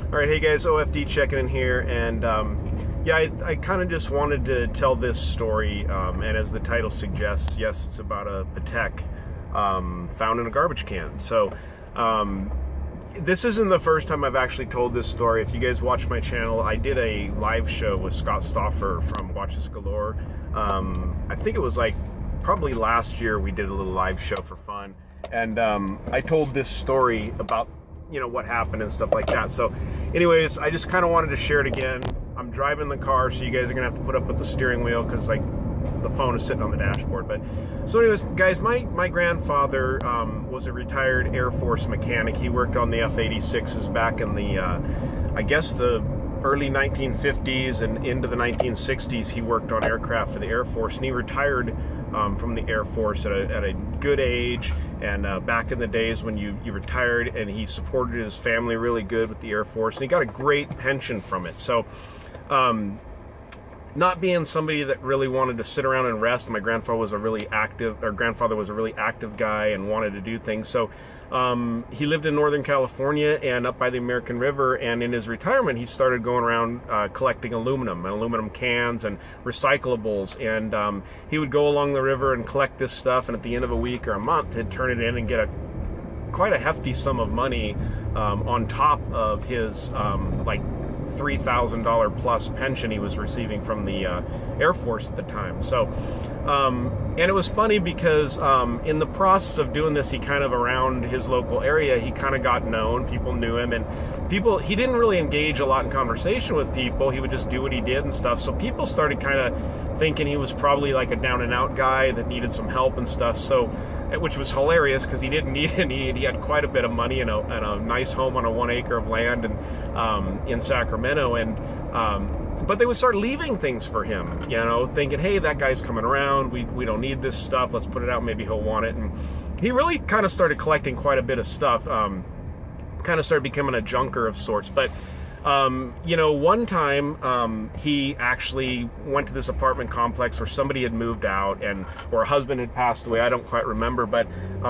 Alright, hey guys, OFD checking in here, and yeah, I kind of just wanted to tell this story, and as the title suggests, yes, it's about a Patek found in a garbage can. So, this isn't the first time I've actually told this story. If you guys watch my channel, I did a live show with Scott Stauffer from Watches Galore. I think it was like probably last year we did a little live show for fun, and I told this story about, you know, what happened and stuff like that. So anyways, I just kind of wanted to share it again. I'm driving the car, so you guys are gonna have to put up with the steering wheel because like the phone is sitting on the dashboard. But so anyways, guys, my grandfather was a retired Air Force mechanic. He worked on the F-86s back in the I guess the early 1950s and into the 1960s. He worked on aircraft for the Air Force, and he retired from the Air Force at a good age. And back in the days when you retired, and he supported his family really good with the Air Force, and he got a great pension from it. So not being somebody that really wanted to sit around and rest, my grandfather was a really active guy and wanted to do things. So he lived in Northern California and up by the American River, and in his retirement he started going around collecting aluminum cans and recyclables, and he would go along the river and collect this stuff, and at the end of a week or a month he'd turn it in and get quite a hefty sum of money on top of his like $3,000 plus pension he was receiving from the Air Force at the time. So and it was funny because in the process of doing this, he kind of, around his local area, he kind of got known. People knew him, and he didn't really engage a lot in conversation with people. He would just do what he did and stuff. So people started kind of thinking he was probably like a down and out guy that needed some help and stuff. So, which was hilarious because he didn't need any. He had quite a bit of money and a nice home on a 1 acre of land and in Sacramento, and but they would start leaving things for him, you know, thinking, hey, that guy's coming around, we don't need this stuff, let's put it out, maybe he'll want it. And he really kind of started collecting quite a bit of stuff, kind of started becoming a junker of sorts. But you know, one time he actually went to this apartment complex where somebody had moved out, or a husband had passed away, I don't quite remember, but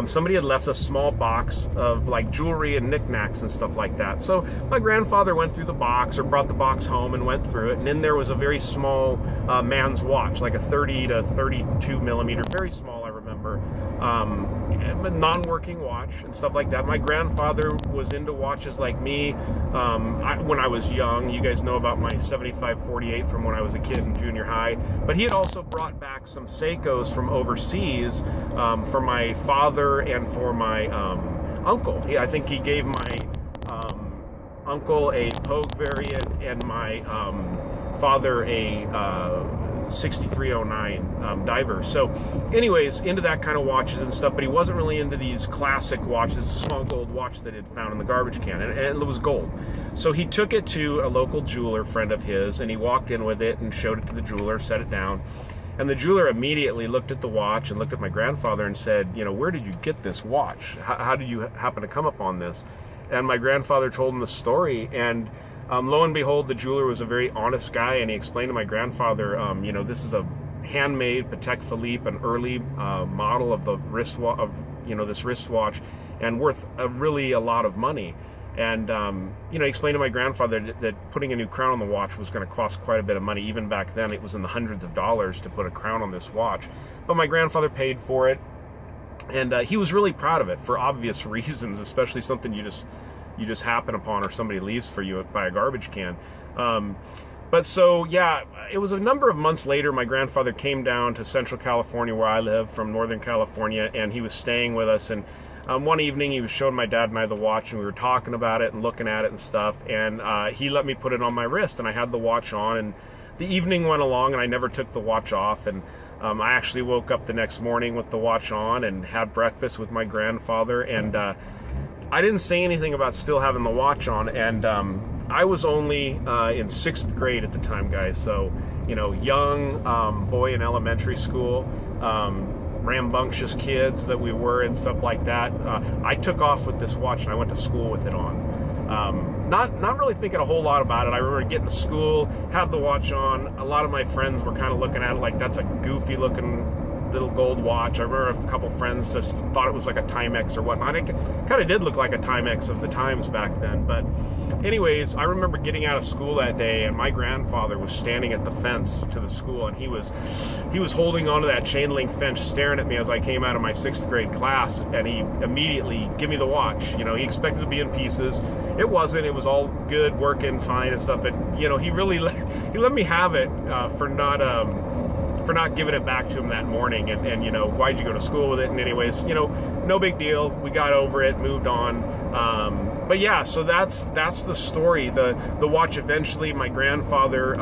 somebody had left a small box of like jewelry and knickknacks and stuff like that. So my grandfather went through the box, or brought the box home and went through it, and in there was a very small man's watch, like a 30 to 32 millimeter, very small, I remember, non-working watch and stuff like that. My grandfather was into watches like me when I was young. You guys know about my 75-48 from when I was a kid in junior high, but he had also brought back some Seikos from overseas for my father and for my uncle. I think he gave my uncle a Pogue variant and my father a 6309 diver. So anyways, into that kind of watches and stuff, but he wasn't really into these classic watches. A small gold watch that he'd found in the garbage can, and it was gold. So he took it to a local jeweler friend of his, and he walked in with it and showed it to the jeweler, set it down, and the jeweler immediately looked at the watch and looked at my grandfather and said, you know, where did you get this watch? How did you happen to come upon this? And my grandfather told him the story, and lo and behold, the jeweler was a very honest guy, and he explained to my grandfather, you know, this is a handmade Patek Philippe, an early model of the wristwatch, this wristwatch, and worth really a lot of money. And you know, he explained to my grandfather that putting a new crown on the watch was going to cost quite a bit of money. Even back then, it was in the hundreds of dollars to put a crown on this watch. But my grandfather paid for it, and he was really proud of it for obvious reasons, especially something you just happen upon, or somebody leaves for you by a garbage can. But so yeah, it was a number of months later, my grandfather came down to Central California, where I live, from Northern California, and he was staying with us. And one evening he was showing my dad and I the watch, and we were talking about it and looking at it and stuff, and he let me put it on my wrist, and I had the watch on, and the evening went along, and I never took the watch off. And I actually woke up the next morning with the watch on and had breakfast with my grandfather, and I didn't say anything about still having the watch on, and I was only in 6th grade at the time, guys. So, you know, young boy in elementary school, rambunctious kids that we were and stuff like that. I took off with this watch, and I went to school with it on. Not really thinking a whole lot about it. I remember getting to school, had the watch on. A lot of my friends were kind of looking at it like, that's a goofy looking little gold watch. I remember a couple friends just thought it was like a Timex or whatnot. It kind of did look like a Timex of the times back then. But anyways, I remember getting out of school that day, and my grandfather was standing at the fence to the school, and he was holding onto that chain link fence, staring at me as I came out of my 6th grade class, and he immediately gave me the watch. You know, he expected to be in pieces. It wasn't. It was all good, working fine and stuff. But you know, he really he let me have it for not giving it back to him that morning. And you know, why'd you go to school with it? And anyways, you know, no big deal. We got over it, moved on. But yeah, so that's the story. The watch, eventually my grandfather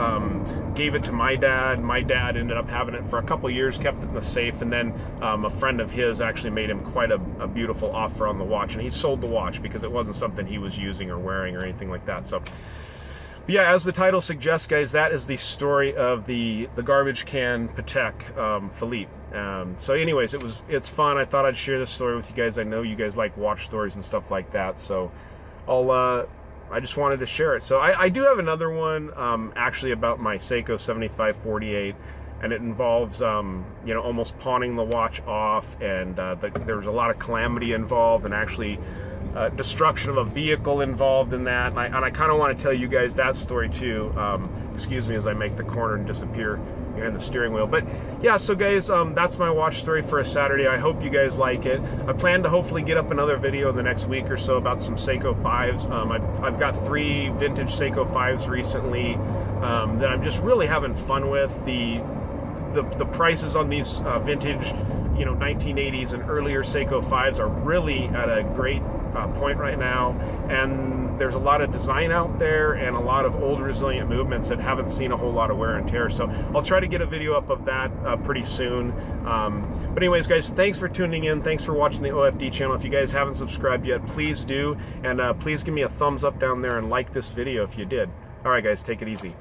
gave it to my dad. My dad ended up having it for a couple years, kept it in the safe, and then a friend of his actually made him quite a beautiful offer on the watch, and he sold the watch because it wasn't something he was using or wearing or anything like that. So but yeah, as the title suggests, guys, that is the story of the garbage can Patek Philippe. So anyways, it's fun. I thought I'd share this story with you guys. I know you guys like watch stories and stuff like that, so I just wanted to share it. So I do have another one actually about my Seiko 7548, and it involves you know, almost pawning the watch off, and there was a lot of calamity involved, and actually destruction of a vehicle involved in that. And I kind of want to tell you guys that story too. Excuse me as I make the corner and disappear behind the steering wheel. But yeah, so guys, that's my watch story for a Saturday. I hope you guys like it. I plan to hopefully get up another video in the next week or so about some Seiko 5s. I've got 3 vintage Seiko 5s recently that I'm just really having fun with. The prices on these vintage, you know, 1980s and earlier Seiko 5s are really at a great point right now, and there's a lot of design out there and a lot of old resilient movements that haven't seen a whole lot of wear and tear. So I'll try to get a video up of that pretty soon. But anyways, guys, thanks for tuning in. Thanks for watching the OFD channel. If you guys haven't subscribed yet, please do, and please give me a thumbs up down there and like this video if you did. All right, guys, take it easy.